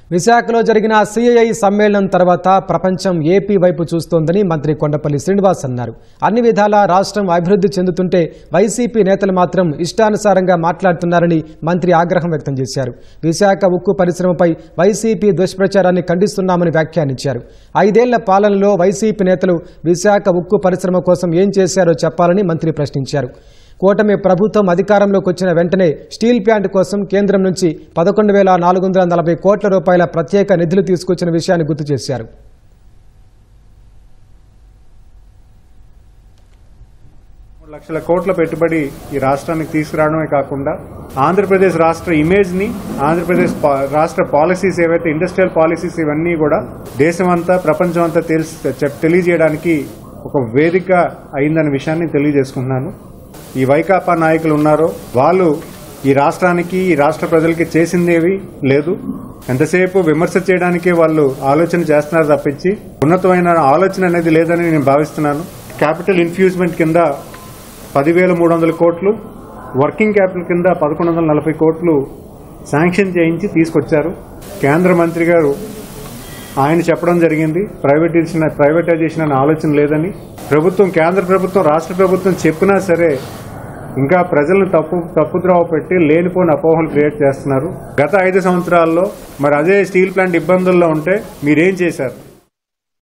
విశాఖలో జరిగిన సిఐఐ సమ్మేళనం తర్వాత ప్రపంచం ఏపీ వైపు చూస్తోందని మంత్రి కొండపల్లి శ్రీనివాస్ అన్నారు. అన్ని విధాలా రాష్ట్రం అభివృద్ధి చెందుతుంటే వైసీపీ నేతలు మాత్రం ఇష్టానుసారంగా మాట్లాడుతున్నారని మంత్రి ఆగ్రహం వ్యక్తం చేశారు. విశాఖ ఉక్కు పరిశ్రమపై వైసీపీ దుష్ప్రచారాన్ని ఖండిస్తున్నామని వ్యాఖ్యానించారు. 5 ఏళ్ల పాలనలో వైసీపీ నేతలు విశాఖ ఉక్కు పరిశ్రమ కోసం ఏం చేశారో చెప్పాలని మంత్రి ప్రశ్నించారు. కూటమి ప్రభుత్వం అధికారంలోకి వచ్చిన వెంటనే స్టీల్ ప్లాంట్ కోసం కేంద్రం నుంచి 11,440 కోట్ల రూపాయల ప్రత్యేక నిధులు తీసుకొచ్చిన విషయాన్ని గుర్తు చేశారు. లక్షల కోట్ల పెట్టుబడి ఈ రాష్ట్రానికి తీసుకురావడమే కాకుండా ఆంధ్రప్రదేశ్ రాష్ట్ర ఇమేజ్ ని, ఆంధ్రప్రదేశ్ రాష్ట్ర పాలసీస్ ఏవైతే ఇండస్ట్రియల్ పాలసీస్ ఇవన్నీ కూడా దేశమంతా ప్రపంచమంతా తెలియజేయడానికి ఒక వేదిక అయిందనే విషయాన్ని తెలియజేసుకుంటున్నాను. ఈ వైకాపా నాయకులు ఉన్నారో వాళ్ళు ఈ రాష్ట్రానికి, ఈ రాష్ట్ర ప్రజలకి చేసిందేవి లేదు. ఎంతసేపు విమర్శ చేయడానికే వాళ్ళు ఆలోచన చేస్తున్నారు తప్పించి ఉన్నతమైన ఆలోచన అనేది లేదని నేను భావిస్తున్నాను. క్యాపిటల్ ఇన్ఫ్యూజ్మెంట్ కింద 10,300 కోట్లు, వర్కింగ్ క్యాపిటల్ కింద 1,140 కోట్లు శాంక్షన్ చేయించి తీసుకొచ్చారు. కేంద్ర మంత్రి గారు ఆయన చెప్పడం జరిగింది ప్రైవేటైజేషన్ అనే ఆలోచన లేదని. కేంద్ర ప్రభుత్వం, రాష్ట్ర ప్రభుత్వం చెప్పినా సరే ఇంకా ప్రజలను తప్పుద్రోవ పెట్టి లేనిపోని అపోహలు క్రియేట్ చేస్తున్నారు. గత 5 సంవత్సరాల్లో మరి అదే స్టీల్ ప్లాంట్ ఇబ్బందుల్లో ఉంటే మీరేం చేశారు?